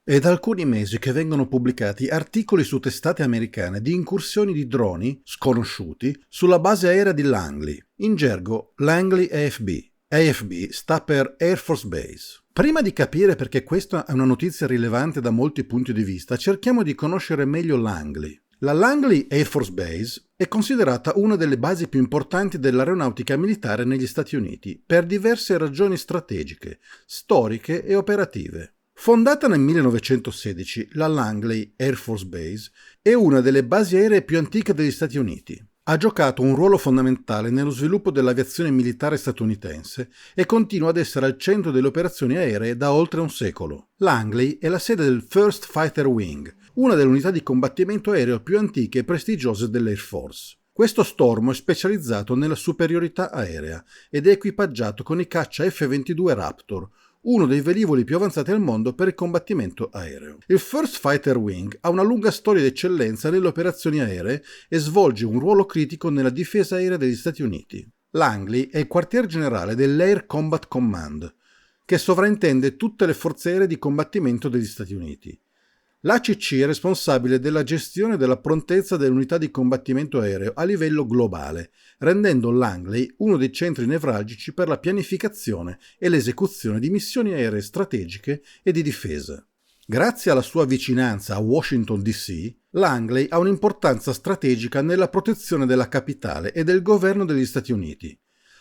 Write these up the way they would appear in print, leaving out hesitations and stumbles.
È da alcuni mesi che vengono pubblicati articoli su testate americane di incursioni di droni, sconosciuti, sulla base aerea di Langley, in gergo Langley AFB. AFB sta per Air Force Base. Prima di capire perché questa è una notizia rilevante da molti punti di vista, cerchiamo di conoscere meglio Langley. La Langley Air Force Base è considerata una delle basi più importanti dell'aeronautica militare negli Stati Uniti per diverse ragioni strategiche, storiche e operative. Fondata nel 1916, la Langley Air Force Base è una delle basi aeree più antiche degli Stati Uniti. Ha giocato un ruolo fondamentale nello sviluppo dell'aviazione militare statunitense e continua ad essere al centro delle operazioni aeree da oltre un secolo. Langley è la sede del First Fighter Wing, una delle unità di combattimento aereo più antiche e prestigiose dell'Air Force. Questo stormo è specializzato nella superiorità aerea ed è equipaggiato con i caccia F-22 Raptor, uno dei velivoli più avanzati al mondo per il combattimento aereo. Il First Fighter Wing ha una lunga storia di eccellenza nelle operazioni aeree e svolge un ruolo critico nella difesa aerea degli Stati Uniti. Langley è il quartier generale dell'Air Combat Command, che sovrintende tutte le forze aeree di combattimento degli Stati Uniti. L'ACC è responsabile della gestione della prontezza delle unità di combattimento aereo a livello globale, rendendo Langley uno dei centri nevralgici per la pianificazione e l'esecuzione di missioni aeree strategiche e di difesa. Grazie alla sua vicinanza a Washington DC, Langley ha un'importanza strategica nella protezione della capitale e del governo degli Stati Uniti.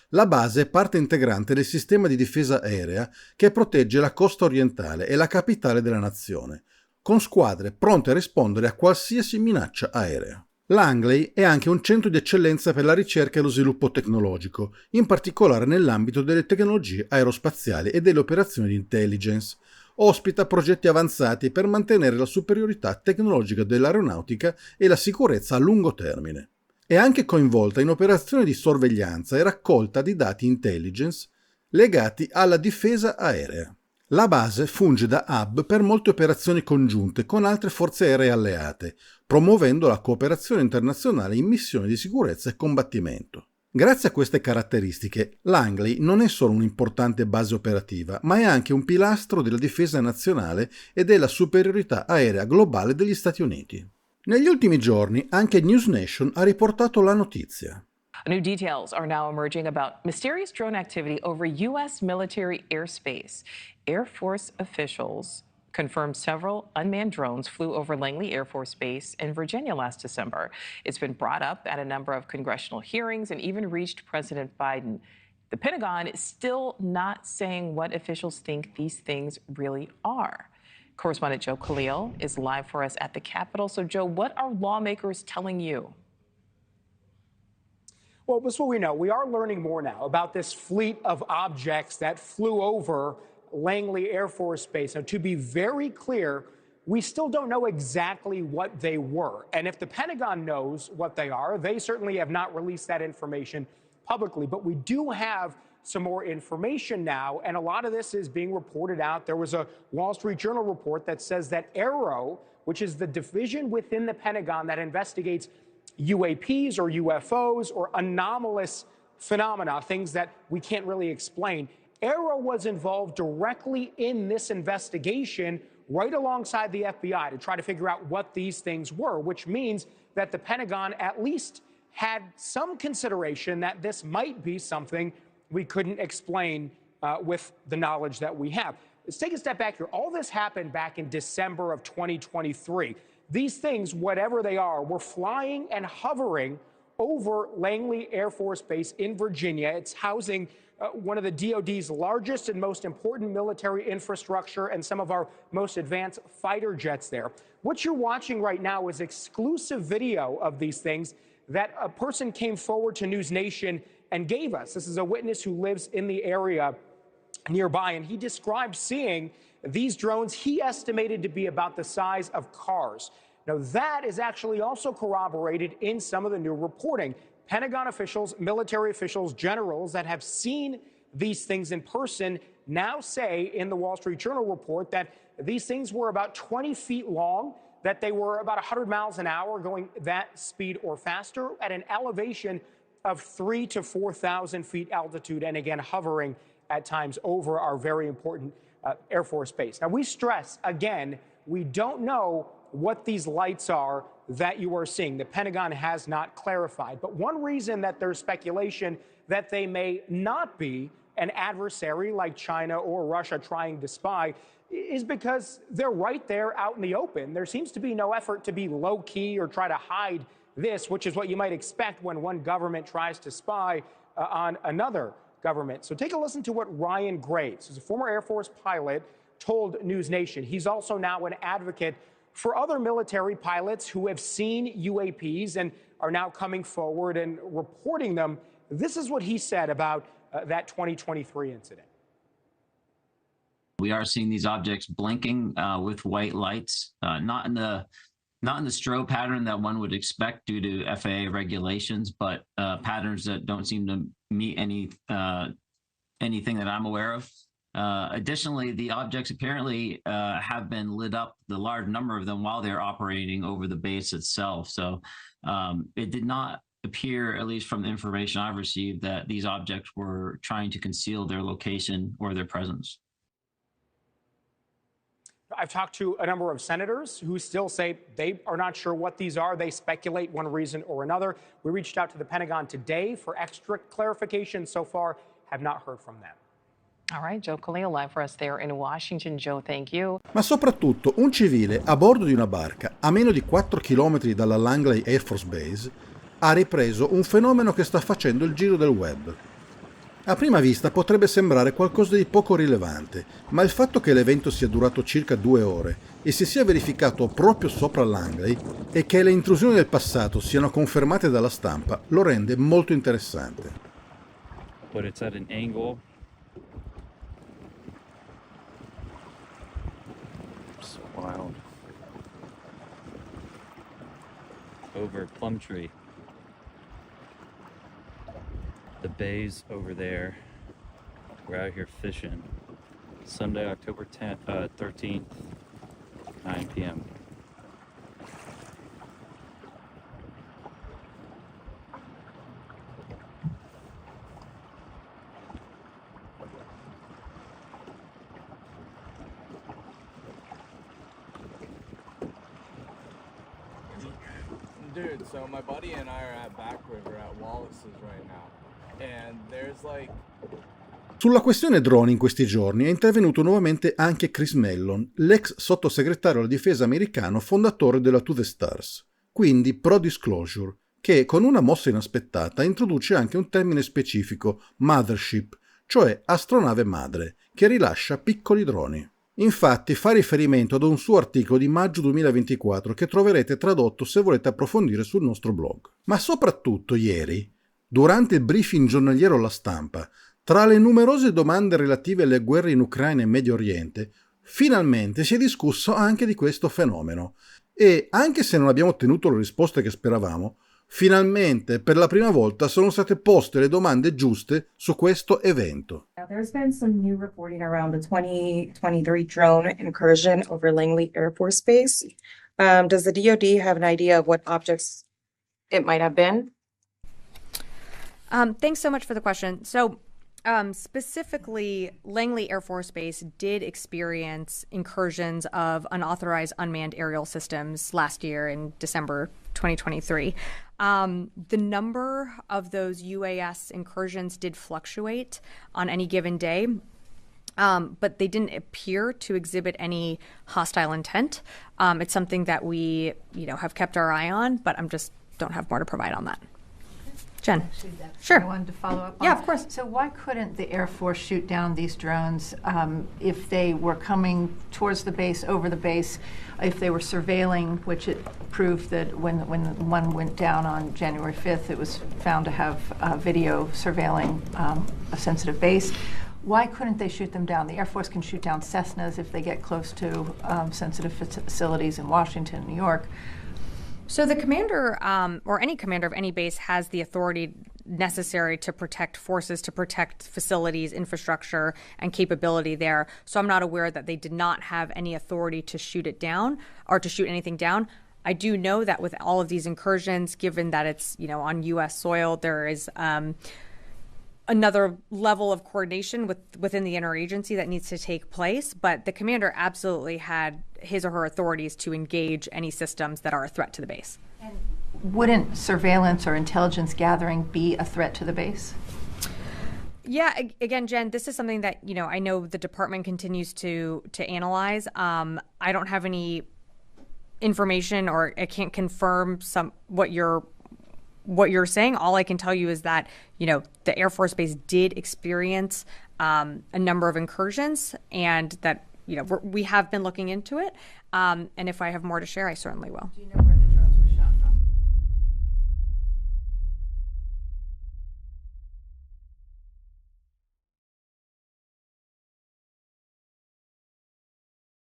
La base è parte integrante del sistema di difesa aerea che protegge la costa orientale e la capitale della nazione, con squadre pronte a rispondere a qualsiasi minaccia aerea. Langley è anche un centro di eccellenza per la ricerca e lo sviluppo tecnologico, in particolare nell'ambito delle tecnologie aerospaziali e delle operazioni di intelligence. Ospita progetti avanzati per mantenere la superiorità tecnologica dell'aeronautica e la sicurezza a lungo termine. È anche coinvolta in operazioni di sorveglianza e raccolta di dati intelligence legati alla difesa aerea. La base funge da hub per molte operazioni congiunte con altre forze aeree alleate, promuovendo la cooperazione internazionale in missioni di sicurezza e combattimento. Grazie a queste caratteristiche, Langley non è solo un'importante base operativa, ma è anche un pilastro della difesa nazionale e della superiorità aerea globale degli Stati Uniti. Negli ultimi giorni anche News Nation ha riportato la notizia. New details are now emerging about mysterious drone activity over U.S. military airspace. Air Force officials confirmed several unmanned drones flew over Langley Air Force Base in Virginia last December. It's been brought up at a number of congressional hearings and even reached President Biden. The Pentagon is still not saying what officials think these things really are. Correspondent Joe Khalil is live for us at the Capitol. So, Joe, what are lawmakers telling you? Well, that's what we know. We are learning more now about this fleet of objects that flew over Langley Air Force Base. Now, to be very clear, we still don't know exactly what they were. And if the Pentagon knows what they are, they certainly have not released that information publicly. But we do have some more information now, and a lot of this is being reported out. There was a Wall Street Journal report that says that aerea, which is the division within the Pentagon that investigates UAPs or UFOs or anomalous phenomena, things that we can't really explain. aerea was involved directly in this investigation right alongside the FBI to try to figure out what these things were, which means that the Pentagon at least had some consideration that this might be something we couldn't explain with the knowledge that we have. Let's take a step back here. All this happened back in December of 2023. These things, whatever they are, were flying and hovering over Langley Air Force Base in Virginia. It's housing one of the DoD's largest and most important military infrastructure and some of our most advanced fighter jets there. What you're watching right now is exclusive video of these things that a person came forward to News Nation and gave us. This is a witness who lives in the area nearby, and he described seeing these drones he estimated to be about the size of cars. Now, that is actually also corroborated in some of the new reporting. Pentagon officials, military officials, generals that have seen these things in person now say in the Wall Street Journal report that these things were about 20 feet long, that they were about 100 miles an hour going that speed or faster at an elevation of 3,000 to 4,000 feet altitude, and again, hovering at times over our very important Air Force Base. Now, we stress, again, we don't know what these lights are that you are seeing. The Pentagon has not clarified. But one reason that there's speculation that they may not be an adversary like China or Russia trying to spy is because they're right there out in the open. There seems to be no effort to be low-key or try to hide this, which is what you might expect when one government tries to spy on another government. So take a listen to what Ryan Graves, who's a former Air Force pilot, told News Nation. He's also now an advocate for other military pilots who have seen UAPs and are now coming forward and reporting them. This is what he said about that 2023 incident. We are seeing these objects blinking with white lights, not in the strobe pattern that one would expect due to FAA regulations, but patterns that don't seem to meet anything that I'm aware of. Additionally, the objects apparently have been lit up, the large number of them, while they're operating over the base itself. So it did not appear, at least from the information I've received, that these objects were trying to conceal their location or their presence. I've talked to a number of senators who still say they are not sure what these are. They speculate one reason or another. We reached out to the Pentagon today for extra clarification. So far, have not heard from them. All right, Joe Khalil live for us there in Washington. Joe, thank you. Ma soprattutto un civile a bordo di una barca a meno di 4 km dalla Langley Air Force Base ha ripreso un fenomeno che sta facendo il giro del web. A prima vista potrebbe sembrare qualcosa di poco rilevante, ma il fatto che l'evento sia durato circa 2 ore e si sia verificato proprio sopra Langley e che le intrusioni del passato siano confermate dalla stampa lo rende molto interessante. But it's at an angle. It's wild. Over Plumtree. The bay's over there. We're out here fishing. Sunday, October 13th, 9 p.m. Dude, so my buddy and I are at Back River at Wallace's right now. And there's like... Sulla questione droni in questi giorni è intervenuto nuovamente anche Chris Mellon, l'ex sottosegretario alla difesa americano fondatore della To The Stars, quindi pro-disclosure, che con una mossa inaspettata introduce anche un termine specifico, mothership, cioè astronave madre, che rilascia piccoli droni. Infatti fa riferimento ad un suo articolo di maggio 2024 che troverete tradotto se volete approfondire sul nostro blog. Ma soprattutto ieri, durante il briefing giornaliero alla stampa, tra le numerose domande relative alle guerre in Ucraina e Medio Oriente, finalmente si è discusso anche di questo fenomeno. E, anche se non abbiamo ottenuto le risposte che speravamo, finalmente, per la prima volta, sono state poste le domande giuste su questo evento. Now, there's been some new reporting around the 2023 drone incursion over Langley Air Force Base. Does the DoD have an idea of what objects it might have been? Thanks so much for the question. So specifically, Langley Air Force Base did experience incursions of unauthorized unmanned aerial systems last year in December 2023. The number of those UAS incursions did fluctuate on any given day, but they didn't appear to exhibit any hostile intent. It's something that we, have kept our eye on, but don't have more to provide on that. Jen. Sure. I wanted to follow up on. Yeah, of course. So why couldn't the Air Force shoot down these drones if they were coming towards the base, over the base, if they were surveilling, which it proved that when one went down on January 5th, it was found to have video surveilling a sensitive base. Why couldn't they shoot them down? The Air Force can shoot down Cessnas if they get close to sensitive facilities in Washington, New York. So the commander, or any commander of any base, has the authority necessary to protect forces, to protect facilities, infrastructure, and capability there. So I'm not aware that they did not have any authority to shoot it down or to shoot anything down. I do know that with all of these incursions, given that it's, on U.S. soil, there is another level of coordination within the interagency that needs to take place, but the commander absolutely had his or her authorities to engage any systems that are a threat to the base. And wouldn't surveillance or intelligence gathering be a threat to the base? Yeah, again, Jen, this is something that, I know the department continues to analyze. I don't have any information, or I can't confirm what you're saying. All I can tell you is that, the Air Force Base did experience a number of incursions, and that, we have been looking into it. And if I have more to share, I certainly will. Do you know